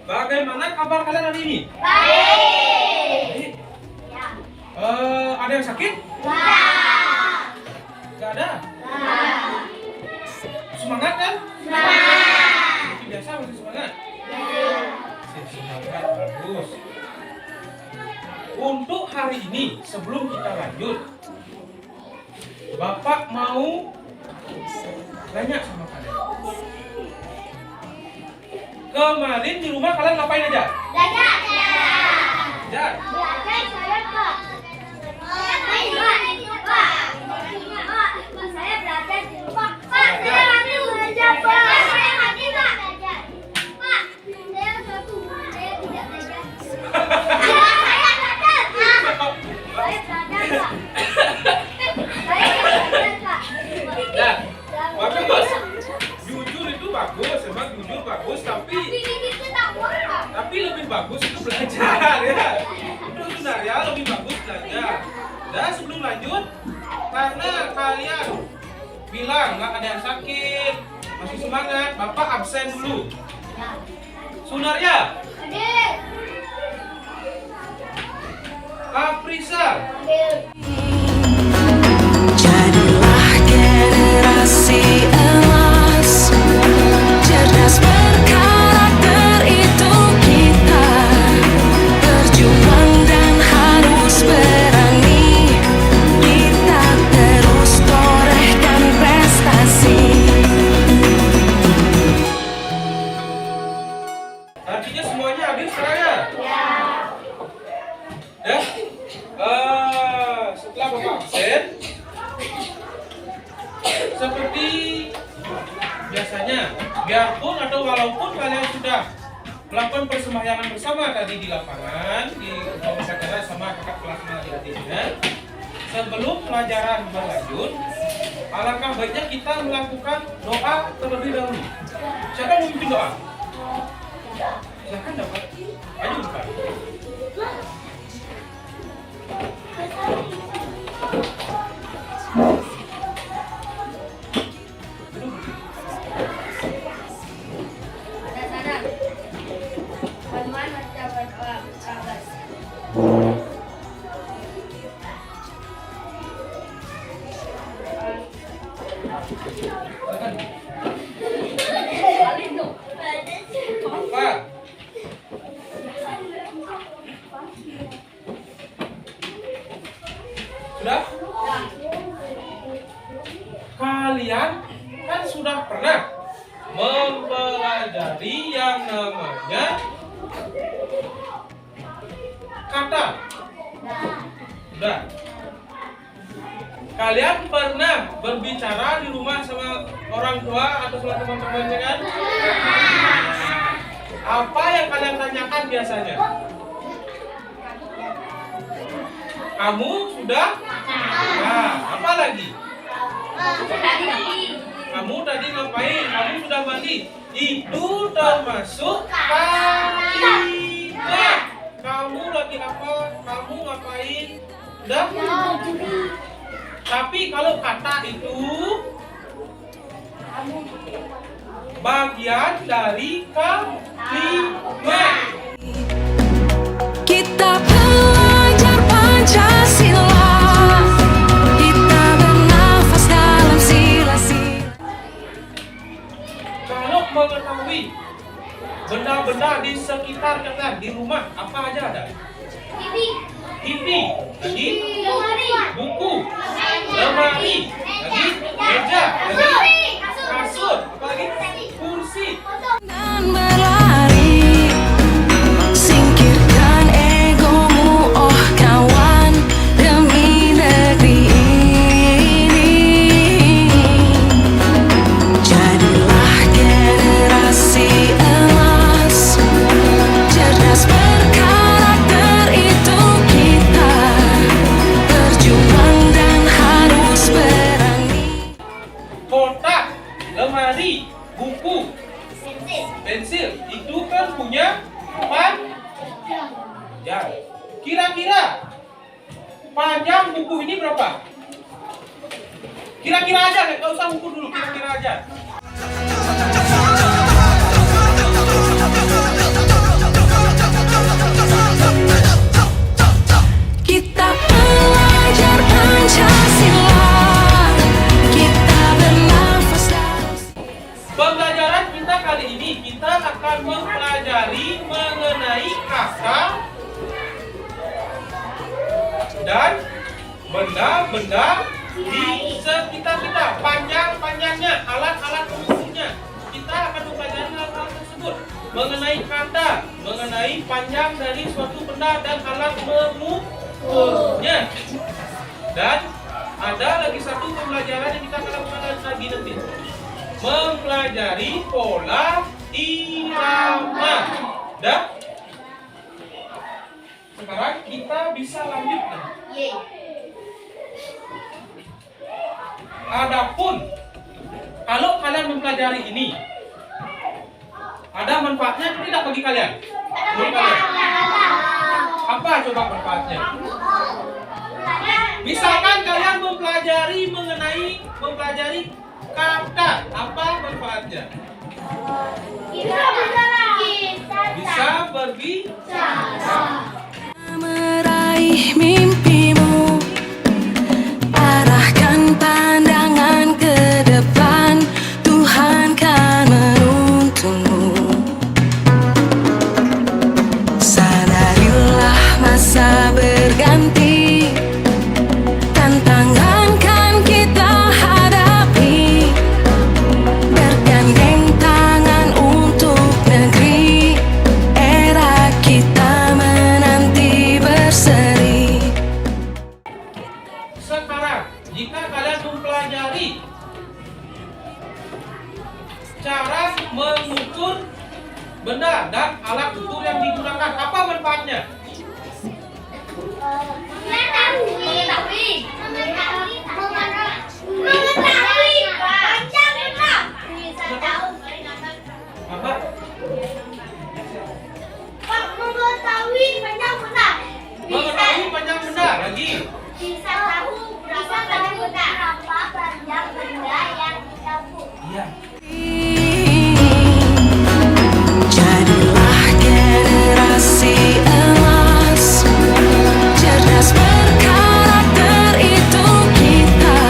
Bagaimana kabar kalian hari ini? Baik. Ya. Ada yang sakit? Enggak. Gak ada? Enggak. Semangat kan? Semangat. Seperti biasa masih semangat? Semangat, bagus. Untuk hari ini, sebelum kita lanjut, Bapak mau tanya sama kalian. Kemarin di rumah kalian ngapain aja? Belajar. Belajar. Belajar saya Pak. Pak, saya belajar di rumah. Pak, saya nanti belajar Pak. Saya nanti Pak belajar. Pak, saya satu. Saya tidak belajar. Saya belajar. Saya belajar Pak. Saya belajar Pak. Ya, bagus. Jujur itu bagus, emang jujur bagus, tapi lebih bagus itu belajar ya. Itu benar ya, lebih bagus belajar. Dan sebelum lanjut, karena kalian bilang nggak ada yang sakit, masih semangat, Bapak absen dulu. Sunarya, Aprisa, Jadilah generasi emas, cerdas berkarakter itu kita, berjuang dan harus berani, kita terus torehkan prestasi. artinya semuanya habis sekarang ya? Ya. Setelah Bapak absen, seperti biasanya, biarpun atau walaupun kalian sudah melakukan persembahyangan bersama tadi di lapangan, di upacara sama kakak kelas adik-adiknya, sebelum pelajaran berlanjut, alangkah baiknya kita melakukan doa terlebih dahulu. Siapa yang memimpin doa? Silakan dapat. Ayo bukan. Apa? Sudah? Kalian kan sudah pernah mempelajari yang namanya kata. Sudah. Kalian pernah berbicara di rumah sama orang tua atau sama teman-temannya kan? Apa yang kalian tanyakan biasanya? Kamu sudah? Nah, apa lagi? Kamu tadi ngapain? Kamu sudah mandi? Itu termasuk kalimat. Kamu lagi apa? Kamu ngapain? Udah? Tapi kalau kata itu bagian dari kalimat. Kita belajar Pancasila, kita bernafas dalam sila-sila. Kalau mengetahui benda-benda di sekitar kalian di rumah apa aja ada? TV, lagi buku, lemari, lagi meja, lagi kasur, apa lagi? Kursi. Dan berlari, singkirkan egomu, oh kawan, demi negeri ini. Jadilah generasi emas, cerdas berkarakter itu kita, berjuang dan harus berani. Kotak, lemari, buku, pensil, itu kan punya panjang. Kira-kira panjang buku ini berapa? Kira-kira aja, nggak usah buku dulu, kira-kira aja. benda-benda di sekitar kita, panjang-panjangnya, alat-alat pengukurnya. Kita akan mempelajari hal-hal tersebut mengenai kata, mengenai panjang dari suatu benda dan alat mengukurnya. Dan ada lagi satu pembelajaran yang kita akan lakukan lagi nanti, mempelajari pola irama. Dan sekarang kita bisa lanjutkan. Adapun kalau kalian mempelajari ini, ada manfaatnya atau tidak bagi kalian? Menurut kalian? Apa coba manfaatnya? Misalkan kalian mempelajari kata, apa manfaatnya? Bisa berbicara. Meraih mimpimu, arahkan pandangan ke depan, Tuhan kan menuntunmu. Sadarilah masa berganti, tantangan kan kita hadapi, bergandeng tangan untuk negeri, era kita menanti berseri. Sekarang, jika kalian mempelajari cara mengukur benda dan alat ukur yang digunakan, apa manfaatnya? Apa? Mengetahui panjang benda lagi. Bisa tahu berapa panjang benda yang dicampur. Iya. Jadilah generasi emas, cerdas berkarakter itu kita,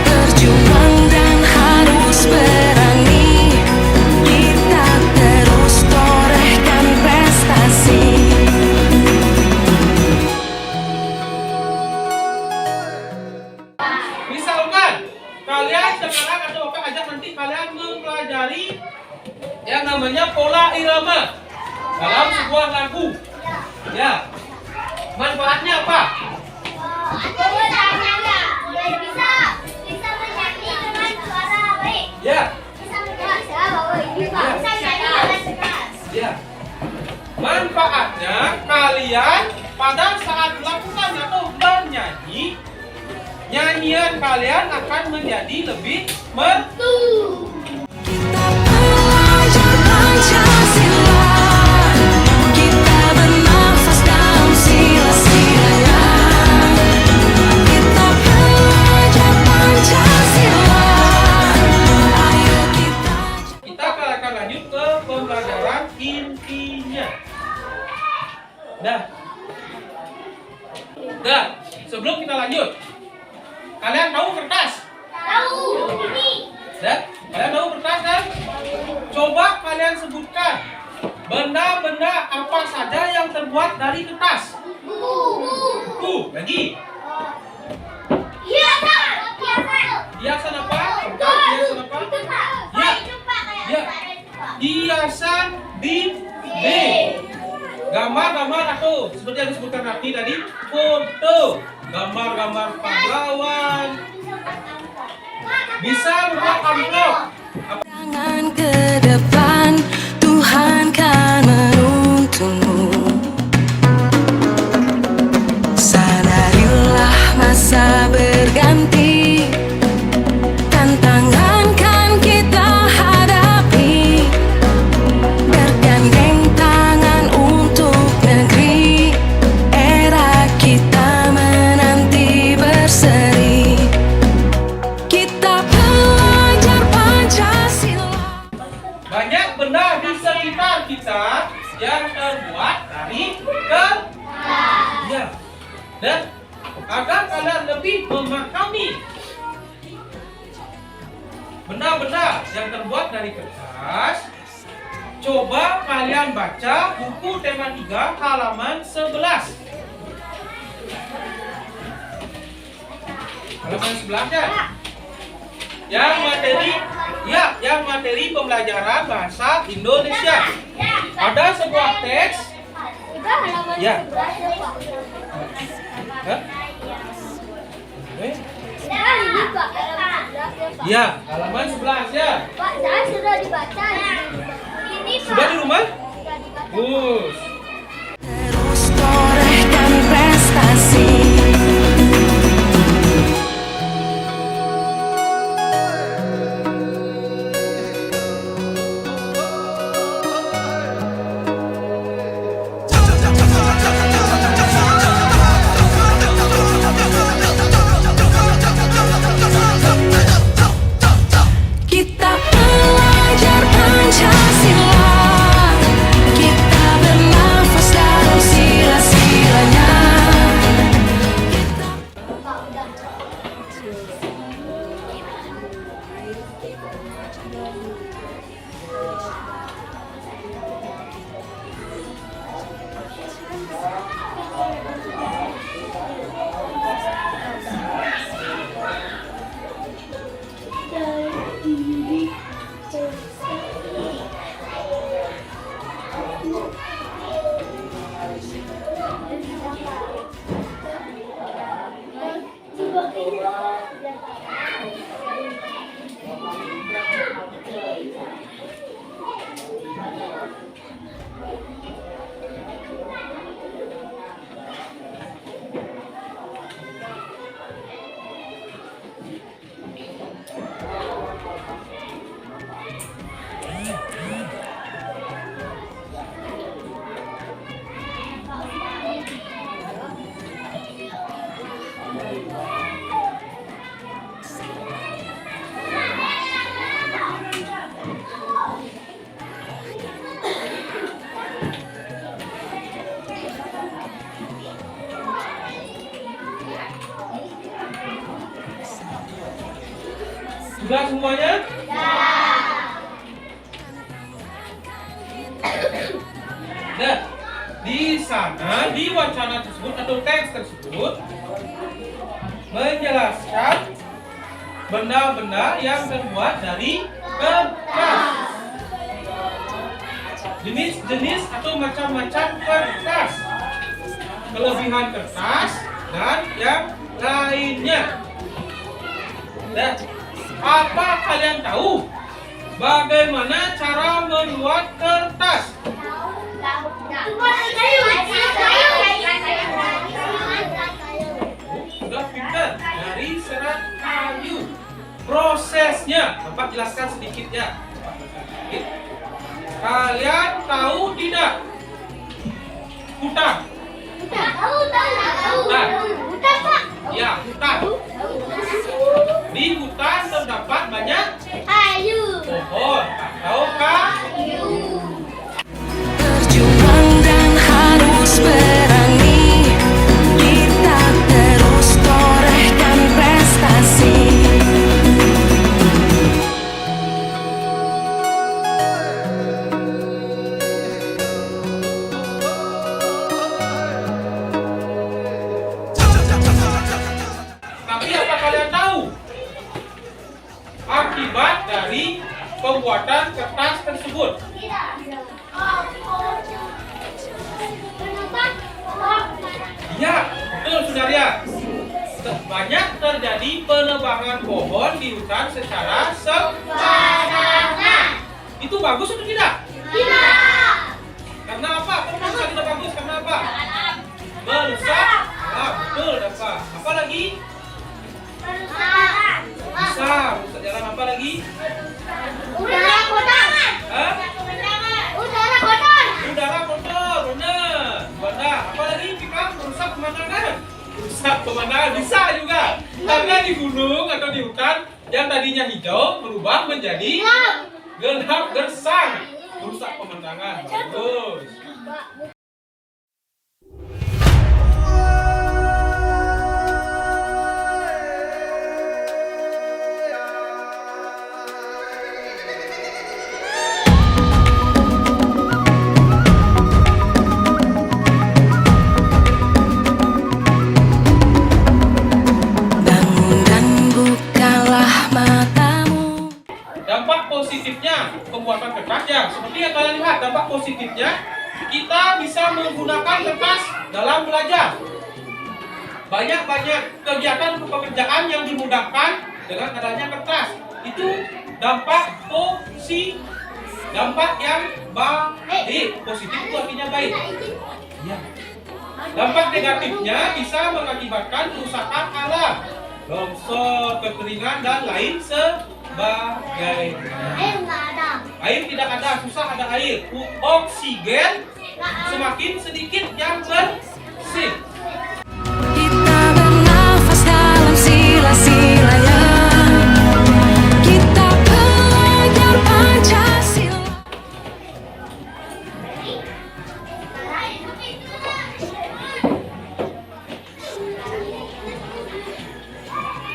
berjuang dan harus berani, kita terus torehkan prestasi. Misalkan kalian sekarang atau Bapak ajak nanti kalian mempelajari yang namanya pola irama dalam sebuah lagu. Ya. Manfaatnya apa? Bisa menyanyi dengan suara baik. Ya. Bisa menyanyi dengan keras. Ya. Manfaatnya kalian pada saat melakukan atau bernyanyi, nyanyian kalian akan menjadi lebih merdu. Kita belajar Pancasila, kita bernafas dalam sila-silanya. Kita belajar Pancasila, ayo kita. Kita akan lanjut ke pembelajaran intinya. Dah, sebelum kita lanjut, kalian tahu kertas? Tahu ini. Dah, kalian tahu kertas kan? Coba kalian sebutkan benda-benda apa saja yang terbuat dari kertas. Buku. Lagi. Hiasan. Hiasan apa? Hiasan apa? Ya. Ya. Hiasan dinding. Gambar-gambar atau seperti yang disebutkan Raffi tadi, foto, gambar-gambar pahlawan, bisa membuat amplop. Tangan ke depan, Tuhan kan menuntunmu. Sadarilah masa berganti, tantangan kan kita hadapi, bergandeng tangan untuk negeri, era kita menanti berseri. Kita belajar Pancasila. Banyak benda di sekitar kita yang terbuat dari kertas. Ya. Dan agar kalian lebih memahami benda-benda yang terbuat dari kertas, coba kalian baca buku tema 3 halaman 11. Halaman sebelahnya. Yang materi pembelajaran bahasa Indonesia. Ada sebuah teks. Itu halaman Ya. 11 ya, Pak. Hah? Nah, ini Pak, halaman 11 ya, Pak. Ya, halaman 11 ya. Pak, saya sudah dibaca. Ini Pak. Sudah di rumah? Sudah dibaca. Bagus. Terus torehkan prestasi. Kita belajar Pancasila. Kita bernafas dalam sila-silanya. Pak, udah. Sudah semuanya? Nah, di sana di wacana tersebut atau teks tersebut menjelaskan benda-benda yang terbuat dari kertas. Jenis-jenis atau macam-macam kertas. Kelebihan kertas dan yang lainnya. Dan apa kalian tahu bagaimana cara membuat kertas? Sudah pintar dari serat kayu. Prosesnya, Bapak jelaskan sedikit ya. Kalian tahu tidak? Hutan. Ya, hutan. Di hutan terdapat banyak pohon. Tahukah? Berjuang dan harus berani. Kita terus torehkan prestasi. Tapi apa kalian tahu akibat dari pembuatan kertas tersebut? Ya, betul saudara. Banyak terjadi penebangan pohon di hutan secara sembarangan. Itu bagus atau tidak? Karena apa? Kenapa tidak bagus? Karena apa? Merusak. Ah, betul, apa? Apa lagi? Bisa. Rusak jalan apa lagi? Udara kotor. Hah? Udara kotor. Udara kotor, benar. Benar. Apa lagi? Kita merusak pemandangan. Rusak pemandangan bisa juga. Karena di gunung atau di hutan yang tadinya hijau berubah menjadi gelap gersang. Merusak pemandangan. Bagus. Bangun dan menggunakan kertas dalam belajar. Banyak-banyak kegiatan atau pekerjaan yang dimudahkan dengan adanya kertas. Itu dampak dampak yang baik. Positif itu artinya baik. Ya. Dampak negatifnya bisa mengakibatkan kerusakan alam, longsor, kekeringan dan lain sebagainya. Air nggak ada. Air tidak ada, susah ada air. Oksigen semakin sedikit yang bersih. Kita bernafas dalam sila-silanya. Kita belajar Pancasila.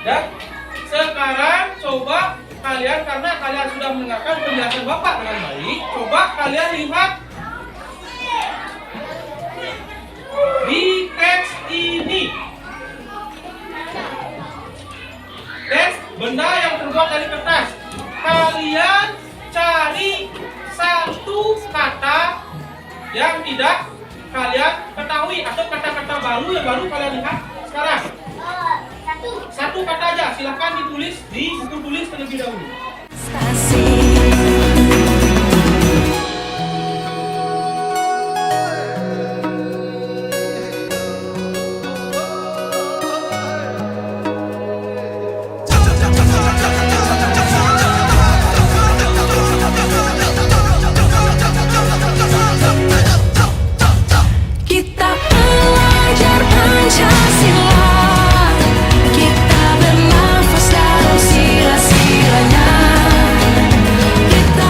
Dan sekarang coba kalian, karena kalian sudah mendengarkan penjelasan Bapak dengan baik, coba kalian lihat di teks ini. Teks benda yang terbuat dari kertas. Kalian cari satu kata yang tidak kalian ketahui atau kata-kata baru yang baru kalian lihat sekarang. Satu kata aja, silahkan ditulis di buku tulis terlebih dahulu. Kita belajar Pancasila. Kita bernafas dalam sila-silanya. Kita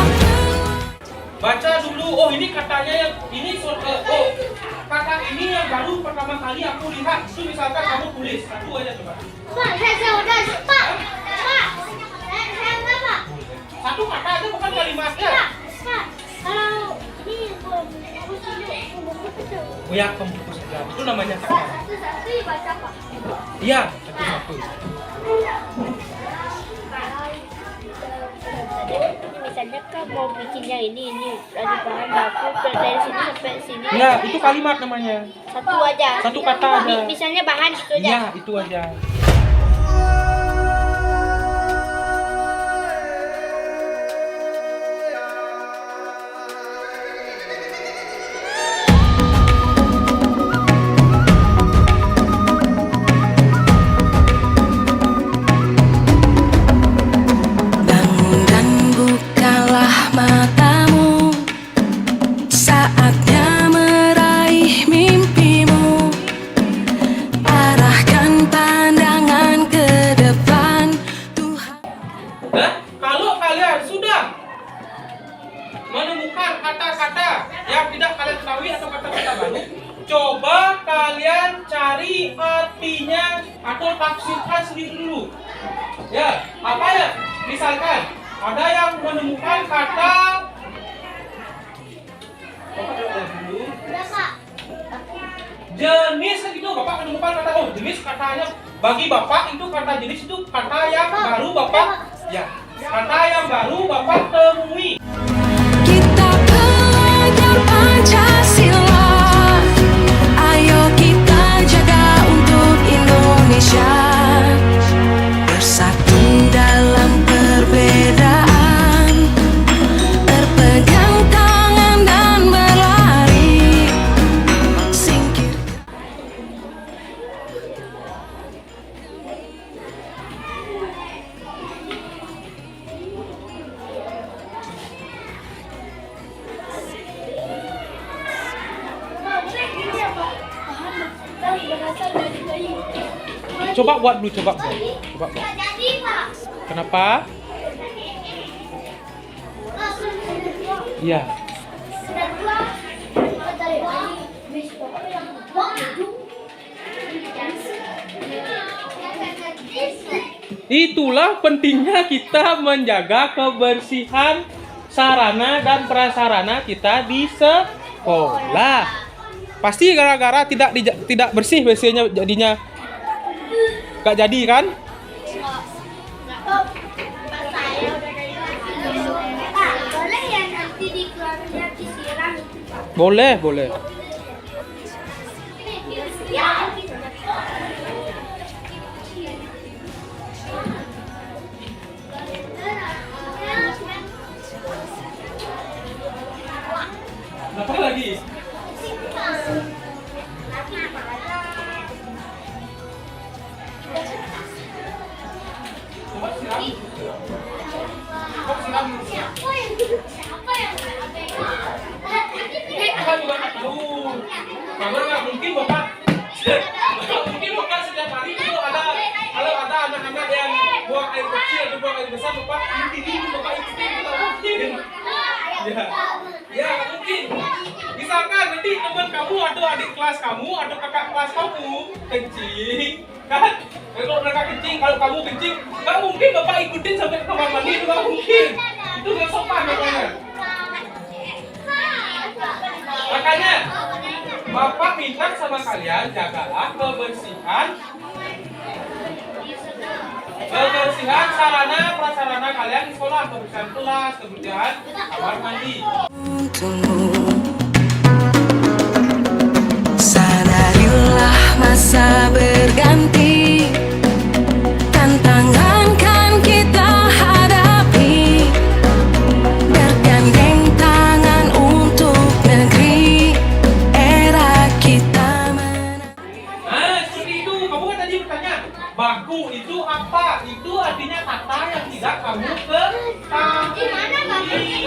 Baca dulu. Oh, ini katanya yang ini kata ini yang baru pertama kali aku lihat. Itu misalkan kamu tulis satu aja coba. Pak, saya udah. Pak. Saya enggak, Pak. Satu kata aja bukan kalimatnya. Pak, kalau ini aku buku itu. Oh ya, kamu fokus aja. Itu namanya kata. Satu baca, Pak. Iya, satu-satu. Misalnya kan mau bikin yang ini ada bahan baku dari sini sampai sini. Enggak, itu kalimat namanya. Satu aja. Satu kata aja. Misalnya bahan itu aja. Iya, itu aja. bangun dan bukalah matamu. Saatnya meraih mimpimu. Arahkan pandangan ke depan. Tuhan. Nah, kalau kalian sudah menemukan kata-kata yang tidak kalian ketahui atau kata-kata baru, coba kalian cari artinya atau tafsirkan sendiri dulu. Ya, apa ya? Misalkan ada yang menemukan kata Bapak lihat dulu. Udah, Pak. Jenis gitu, Bapak menemukan kata jenis katanya bagi Bapak itu kata jenis itu kata yang baru Bapak ya. Kata yang baru Bapak temui. Kita belajar Pancasila. Ayo kita jaga untuk Indonesia. Bersatu dalam perbedaan. Berpegang tangan dan berlari. Singkir. Coba buat dulu, coba buat. Coba buat. Nggak jadi, Pak. Kenapa? Iya. Itulah pentingnya kita menjaga kebersihan sarana dan prasarana kita di sekolah. Pasti gara-gara tidak bersih biasanya jadinya gak jadi kan? Boleh ya nanti dikeluarkan disiram itu, Pak. Boleh, boleh. Karena nggak mungkin bapak setiap hari itu kalau ada anak-anak yang buang air kecil atau buang air besar, bapak ikutin, bapak ikutin, nggak mungkin. Ya nggak mungkin. Misalkan nanti teman kamu atau adik kelas kamu atau kakak kelas kamu kencing, kan? Kalau mereka kencing, kalau kamu kencing, nggak mungkin bapak ikutin sampai ke kamar mandi, itu nggak mungkin. Itu nggak sopan namanya. Makanya bapak minta sama kalian jagalah kebersihan sarana prasarana kalian di sekolah, kebersihan kelas, kebersihan kamar mandi. Untukmu, sadarilah masa berganti, tantangan kan kita hadapi, bergandeng tangan untuk negeri, era kita Nah, seperti itu. Kamu kan tadi bertanya, baku itu apa? Itu artinya kata yang tidak kamu ketahui. Gimana bapak? Ini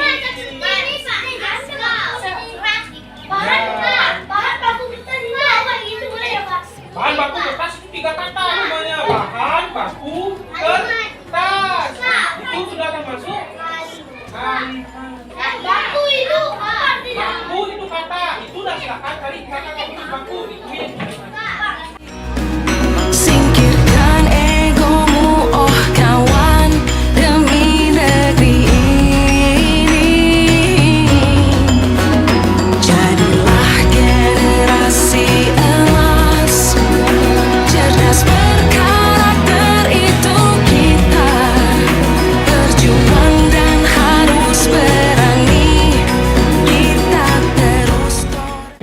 Pak. Bahan baku kita di bawah gitu boleh ya Pak? Bahan baku kertas itu 3 kata namanya. Bahan baku kertas. Itu sudah termasuk Baku itu apa artinya? baku itu kata. Itu udah silakan cari kata kamu baku. Ituin. singkirkan egomu, oh kawan, demi negeri ini. Jadilah generasi emas, cerdas berkarakter itu kita, berjuang dan harus berani, kita terus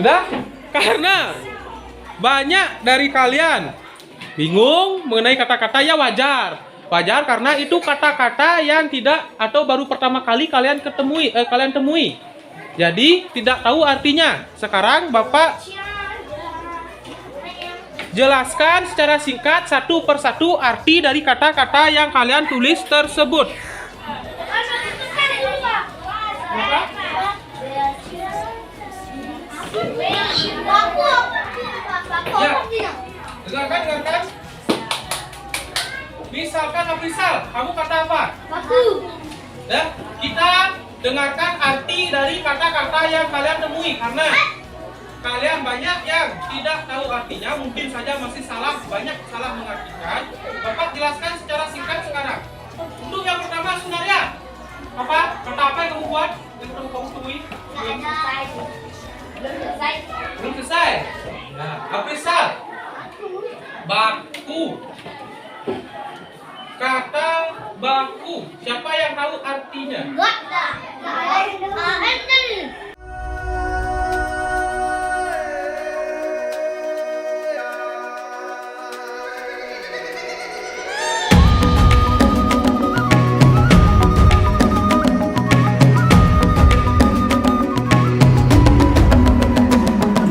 Sudah? Karena banyak dari kalian bingung mengenai kata-kata, ya wajar. Wajar karena itu kata-kata yang tidak atau baru pertama kali kalian temui. Jadi tidak tahu artinya. Sekarang Bapak jelaskan secara singkat satu persatu arti dari kata-kata yang kalian tulis tersebut. Ya. Dengarkan. Misalkan Afrizal, kamu kata apa? Baku. Ya, kita dengarkan arti dari kata-kata yang kalian temui karena kalian banyak yang tidak tahu artinya, mungkin saja masih banyak salah mengartikan. Bapak jelaskan secara singkat sekarang. Untuk yang pertama, Sunaria, apa? Kata apa yang kamu buat? Yang kamu temui? Belum selesai. Nah, Afrizal, baku. Kata baku. Siapa yang tahu artinya? Enggak.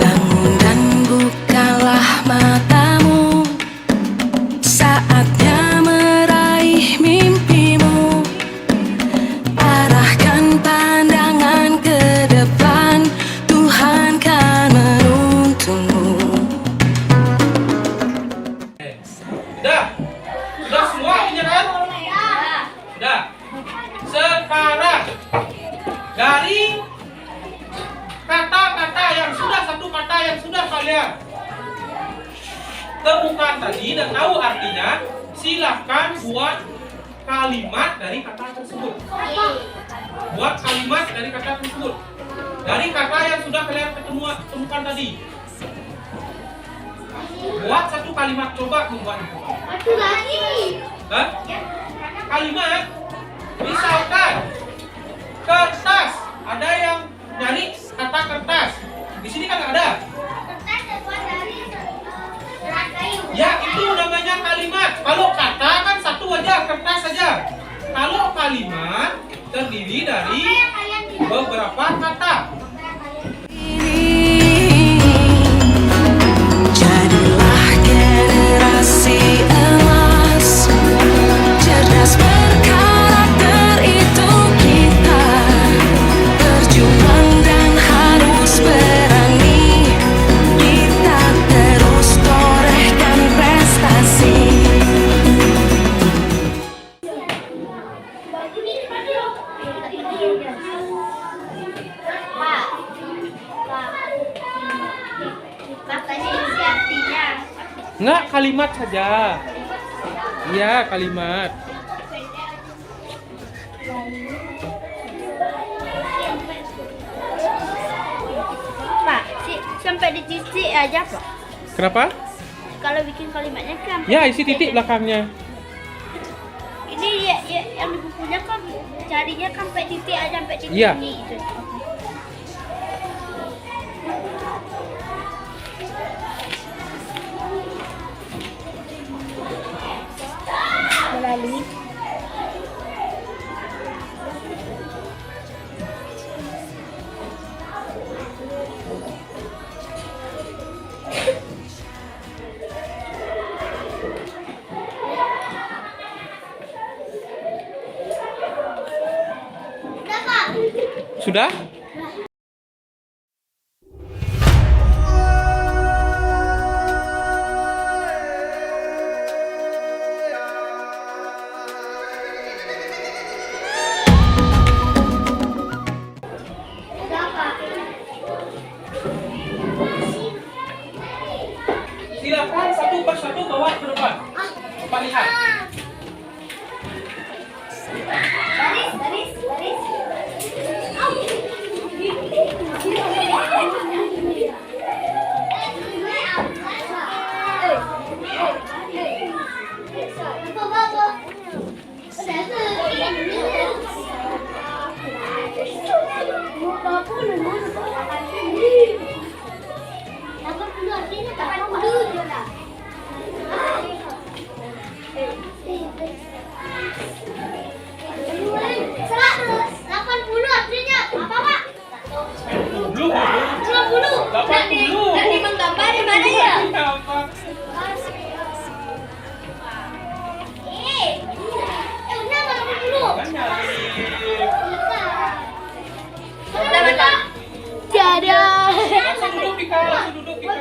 bangun dan bukalah matamu, saatnya meraih mimpimu, arahkan pandangan ke depan, Tuhan kan menuntunmu. Sudah semua ini kan? Sudah. Sekarang dari kata-kata yang sudah satu kata yang sudah kalian temukan tadi dan tahu artinya, silahkan buat kalimat dari kata tersebut. Buat kalimat dari kata tersebut. Dari kata yang sudah kalian temukan tadi. Buat satu kalimat, coba membuat itu. Satu lagi. Hah? Kalimat. Misalkan kertas. Ada yang nyari kata kertas. Di sini kan nggak ada. Kertas terbuat dari serat kayu. Ya, itu namanya kalimat. Kalau kata kan satu aja, kertas saja. Kalau kalimat terdiri dari beberapa kata. Jadilah generasi emas, cerdas berkarakter itu kita, berjuang dan harus berani, Enggak, kalimat saja. Iya, kalimat. Pak, sampai di titik aja Pak. Kenapa? Kalau bikin kalimatnya kan. Ya, isi titik belakangnya. Ini ya, yang di bukunya kan carinya kan sampai titik aja sampai titik Iya. ini. Gitu. Melalui Udah, Kak. Sudah? Udah, Kak. Silakan satu persatu bawa ke depan. Pak lihat. Baris. Dulu. 80. Nanti menggambar di mana ya? Apa? Udah 80. Kan nyari. tiada. Langsung duduk, Pika. Langsung duduk, Pika.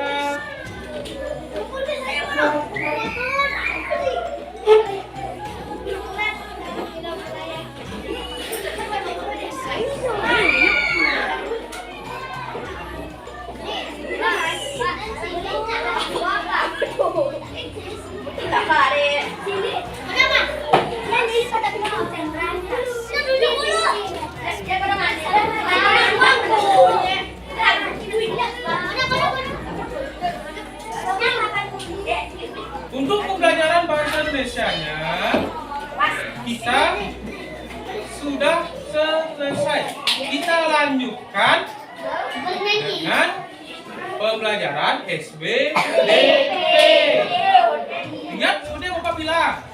Untuk pembelajaran bahasa Indonesianya kita sudah selesai. Kita lanjutkan dengan pembelajaran SBDP. Ingat seperti yang Bapak bilang,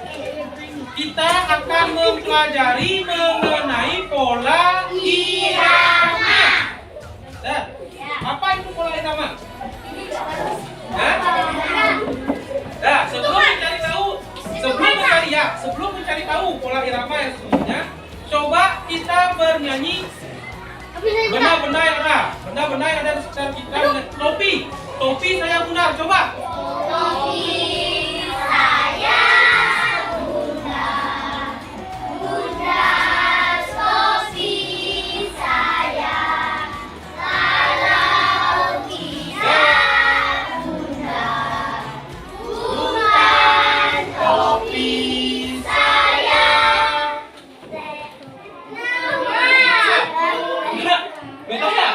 kita akan mempelajari mengenai pola irama. Nah, apa itu pola irama? Nah, sebelum mencari tahu pola irama yang sesungguhnya, coba kita bernyanyi benda-benda yang ada di sekitar kita. Topi saya bundar, coba. Betul ya?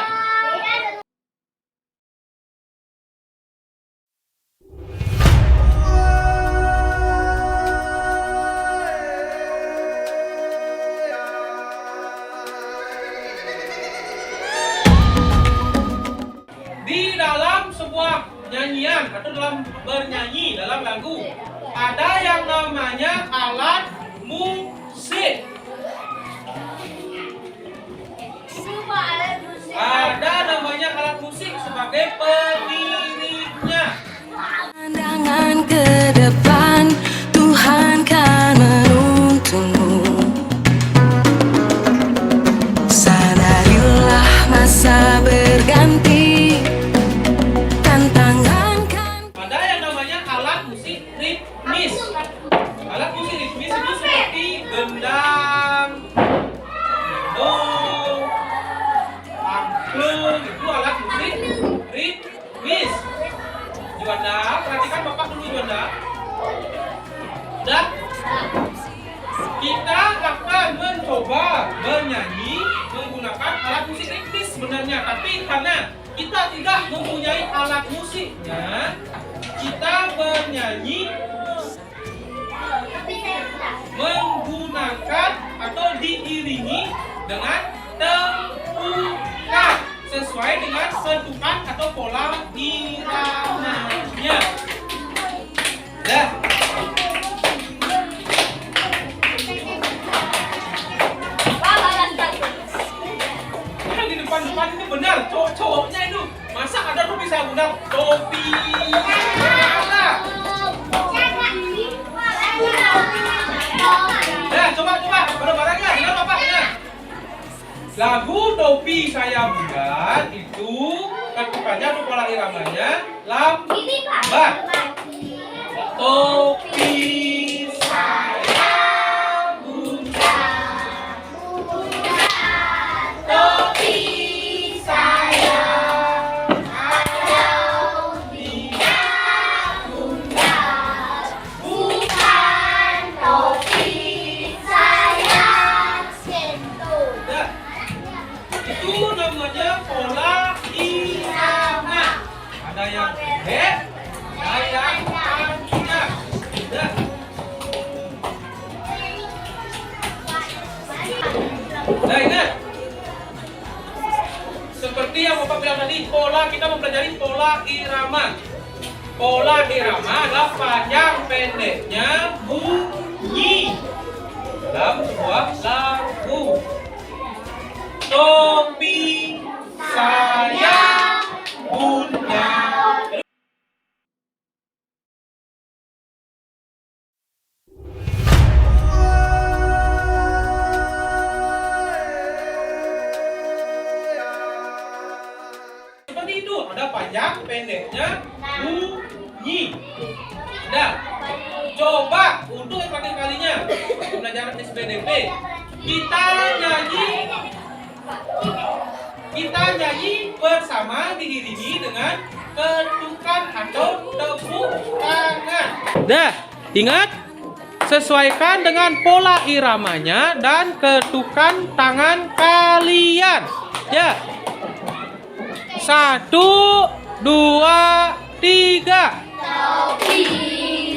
Di dalam sebuah nyanyian atau dalam bernyanyi dalam lagu ada yang namanya alat musik. Ada namanya alat musik sebagai pengiringnya. Pandangan ke depan, Tuhan kan menuntunmu. Sadarilah masa berganti, tantangan kan. Ada yang namanya alat musik ritmis. Alat musik ritmis itu seperti gendang, gendong, angklung, itu alat musik ritmis. Juanda, perhatikan Bapak dulu Juanda. Dah. Kita akan mencoba menyanyi menggunakan alat musik ritmis sebenarnya, tapi karena kita tidak mempunyai alat musiknya, kita bernyanyi menggunakan atau diiringi dengan tempukan sesuai dengan bentukan atau pola iramanya. Dah. Di depan-depan itu benar, cowok-cowoknya itu. Masa ada tuh bisa benar topi. Nah, coba bareng-barengnya dengan bapaknya. Lagu Topi Saya Bulan itu ketukannya atau pola iramanya lambat. Topi saya bulan, topi saya kalau tidak bulan, bukan topi saya sendok. Nah, itu namanya pola irama. Ada yang pendek, ada yang panjang. Nah. Nah, ingat. Seperti yang Bapak bilang tadi, kita mempelajari pola irama. Pola irama adalah panjang pendeknya bunyi dalam sebuah lagu. Topi saya bunda. Seperti itu, ada panjang pendeknya bunyi. Nah, coba untuk yang terakhir kalinya pembelajaran SBDP, kita nyanyi bersama diiringi dengan ketukan atau tepuk tangan. Dah, ingat sesuaikan dengan pola iramanya dan ketukan tangan kalian. Ya. 1, 2, 3. Topi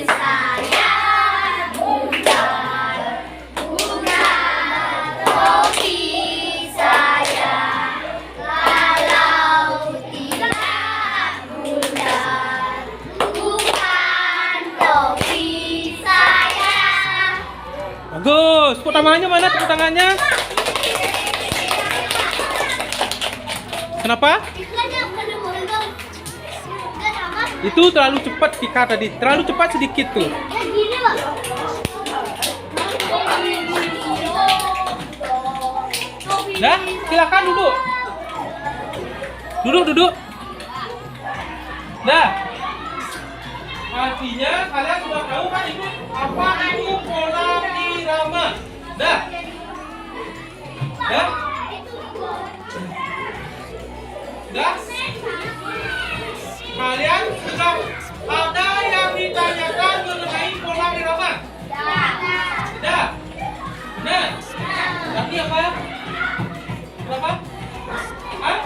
saya bulan, bukan topi saya kalau tidak bulan, bukan topi saya. Bagus. Tepuk tangannya mana? Tepuk tangannya. Kenapa? Itu terlalu cepat Tika tadi. Terlalu cepat sedikit tuh. Ya gini loh. Dah, silakan duduk. Duduk. Dah. Artinya kalian sudah tahu kan itu apa itu pola irama. Dah. Dah. Dah. Kalian sudah ada yang ditanyakan mengenai pola irama? Tidak. Benar. Berarti apa? Berapa? Hah?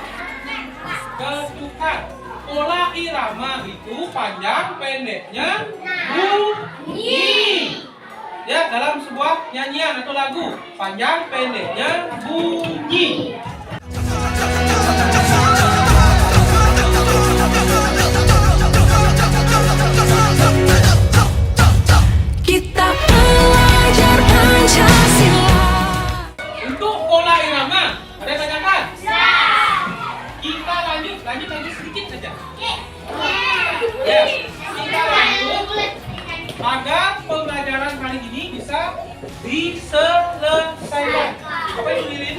Ketukan. Pola irama itu panjang pendeknya bunyi. Ya, dalam sebuah nyanyian atau lagu, panjang pendeknya bunyi. Kita belajar Pancasila. Untuk pola irama, ada yang tanyakan? Kita lanjut sedikit saja. Ya, kita lanjut agar pembelajaran kali ini bisa diselesaikan. Apa itu Lilin?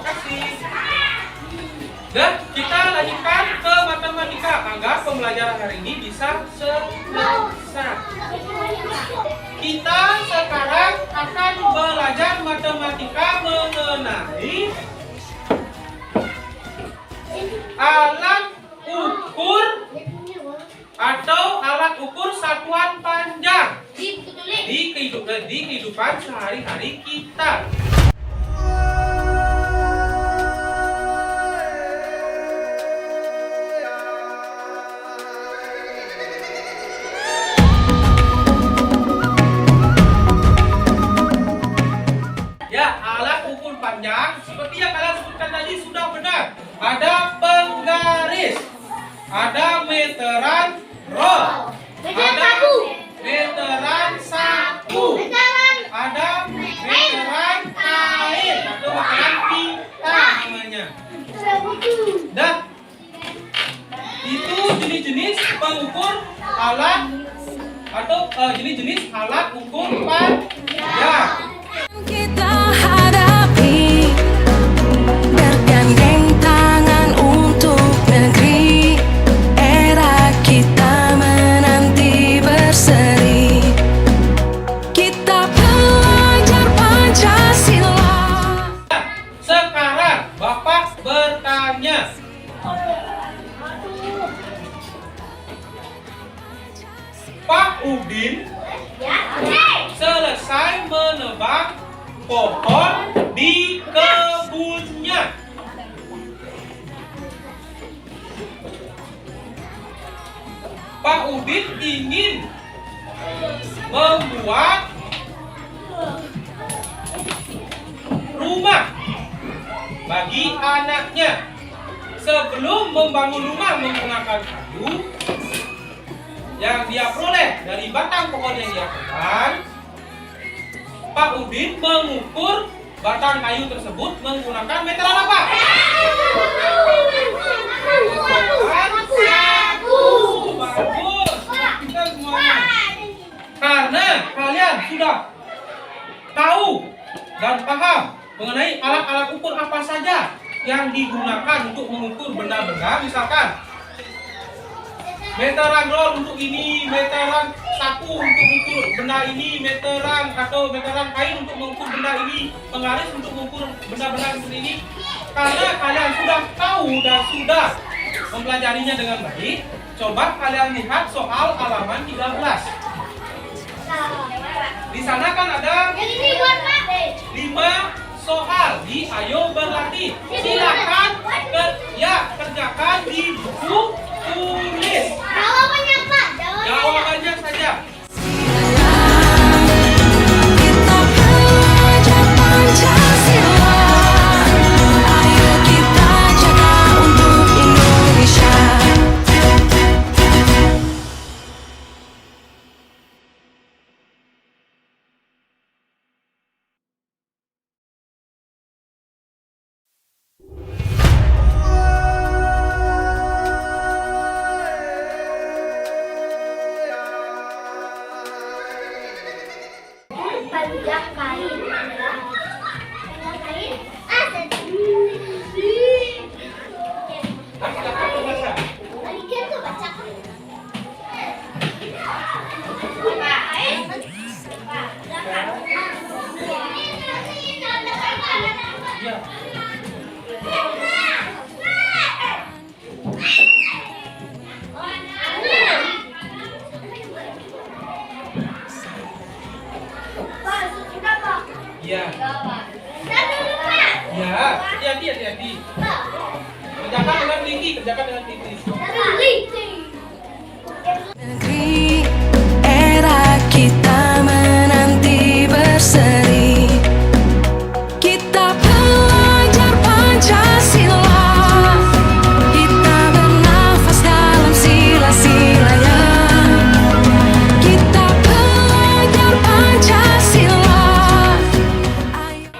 Makasih. Dan kita lanjutkan ke matematika agar pembelajaran hari ini bisa selesai. Kita sekarang akan belajar matematika mengenai alat ukur atau alat ukur satuan panjang Dibetulin. di kehidupan sehari-hari kita. Ya, alat ukur panjang seperti yang kalian sebutkan tadi sudah benar. Ada penggaris, ada meteran roll, Meteran ada saku. meteran saku, Meteran ada meteran kain atau meteran pita namanya. sebutu. Dah, itu jenis-jenis pengukur alat atau jenis-jenis alat ukur panjang. Kita hadapi bergandeng tangan untuk negeri. Era kita menanti berseri. Kita pelajar Pancasila. Sekarang Bapak bertanya, Pak Udin Ya, oke. selesai menebang pohon di kebunnya. Pak Udin ingin membuat rumah bagi anaknya. Sebelum membangun rumah menggunakan kayu yang dia peroleh dari batang pohon yang dia tebang, Pak Udin mengukur batang kayu tersebut menggunakan meteran apa? Bagus, kita semuanya. Karena kalian sudah tahu dan paham mengenai alat-alat ukur apa saja yang digunakan untuk mengukur benda-benda, misalkan meteran roll untuk ini, meteran saku untuk mengukur benda ini, meteran atau meteran kain untuk mengukur benda ini, penggaris untuk mengukur benda-benda seperti ini. Karena kalian sudah tahu dan sudah mempelajarinya dengan baik, coba kalian lihat soal halaman 13. Di sana kan ada Yang ini buat Pak. 5 soal di Ayo Berlatih. Silakan kerjakan di buku tulis. Jawabannya Pak. Jawabannya saja. Kita pelajar Pancasila. Ayo kita jaga untuk Indonesia. Panjang kain. Panjang kain. Silakan membaca. Tadi kan tuh baca. Ya. Pak, sudah Pak. Ya. Saya dulu Pak. Ya. Hati-hati. Pak. Kerjakan dengan tinggi, kerjakan dengan tinggi. Dari. Negeri, era kita menanti berseri. Kita pelajar Pancasila. Kita bernafas dalam sila-silanya. Kita pelajar Pancasila. Ayo.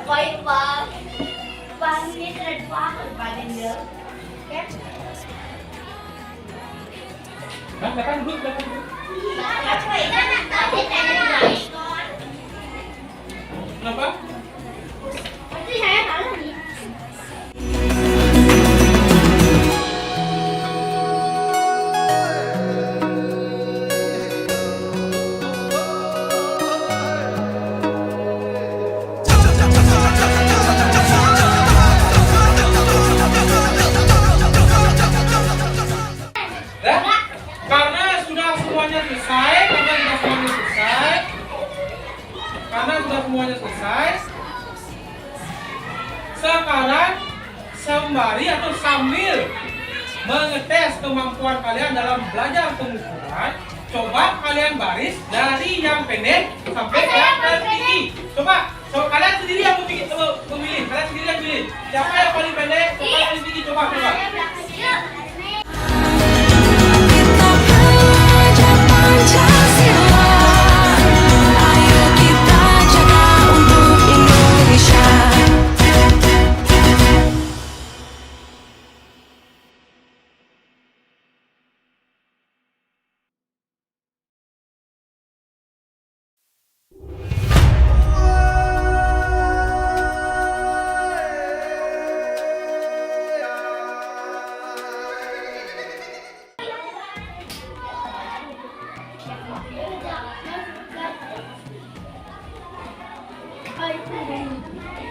Baik Pak. Pak ini keren Pak. Badan dia. Ya. Silakan duduk. Apa ini? Tadi saya naik. Kenapa? semuanya selesai, sekarang sembari atau sambil mengetes kemampuan kalian dalam belajar pengukuran, coba kalian baris dari yang pendek sampai yang tertinggi. Coba kalian sendiri yang memilih, kalian sendiri yang pilih. Siapa yang paling pendek, siapa yang paling tinggi, coba. Kita belajar Pancasila. Ayo kita jaga untuk Indonesia.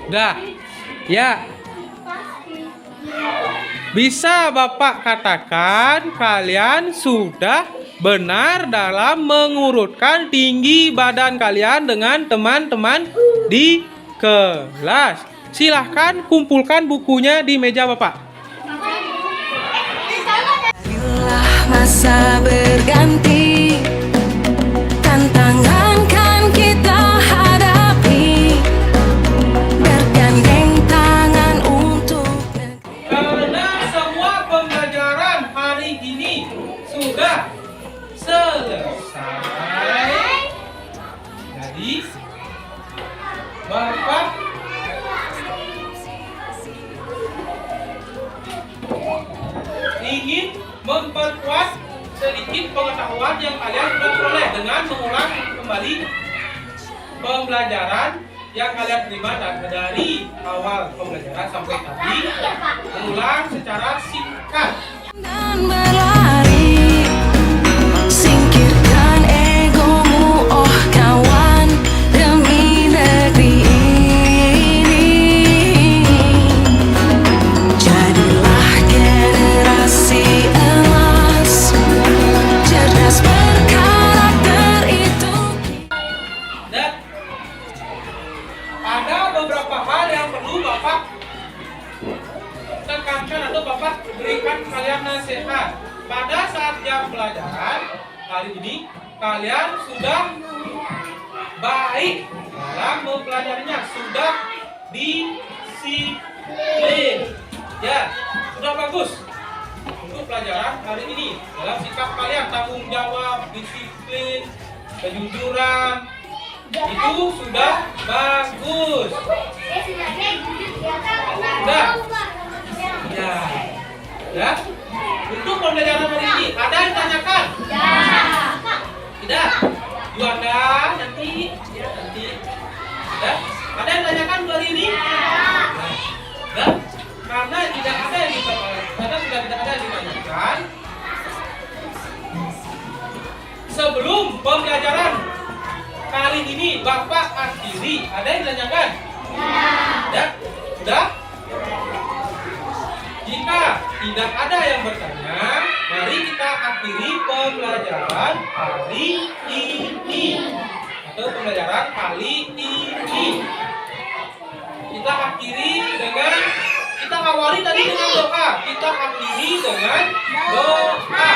Dah, ya. Bisa Bapak katakan kalian sudah benar dalam mengurutkan tinggi badan kalian dengan teman-teman di kelas. Silahkan kumpulkan bukunya di meja Bapak. Marilah masa berganti, tantangan kan kita hadapi, bergandeng tangan untuk negeri. Karena semua pembelajaran hari ini sudah selesai, jadi Bapak ingin memperkuat sedikit pengetahuan yang kalian sudah peroleh dengan mengulang kembali pembelajaran yang kalian terima dari awal pembelajaran sampai tadi, mengulang secara singkat. Dan berlari, singkirkan egomu oh kawan, demi negeri ini. Jadilah generasi emas, cerdas berkarakter itu. Dan ada beberapa hal yang perlu Bapak tekankan atau Bapak berikan kalian nasihat. Pada saat jam pelajaran hari ini kalian sudah baik dalam mempelajarinya, sudah disiplin, ya, sudah bagus untuk pelajaran hari ini. Dalam sikap kalian, tanggung jawab, disiplin, kejujuran, itu sudah bagus. Ya. Untuk pembelajaran hari ini ada yang tanyakan? Tidak. Juanda nanti. Ya. Ada yang tanyakan hari ini? Ya. Karena tidak ada yang sudah tidak ada yang ditanyakan. Sebelum pembelajaran kali ini Bapak akhiri, ada yang ditanyakan? Ya. Sudah? Jika tidak ada yang bertanya, mari kita akhiri pembelajaran hari ini atau pembelajaran kali ini. Kita akhiri dengan, kita awali tadi dengan doa, kita akhiri dengan doa.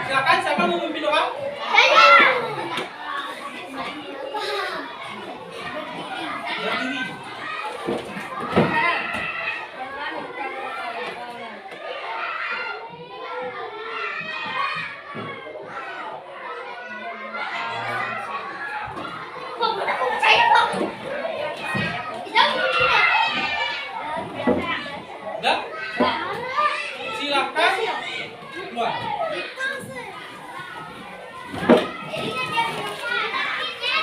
Silakan, siapa mau memimpin doa? Berdiri. Udah? Silakan keluar. Ini kan dia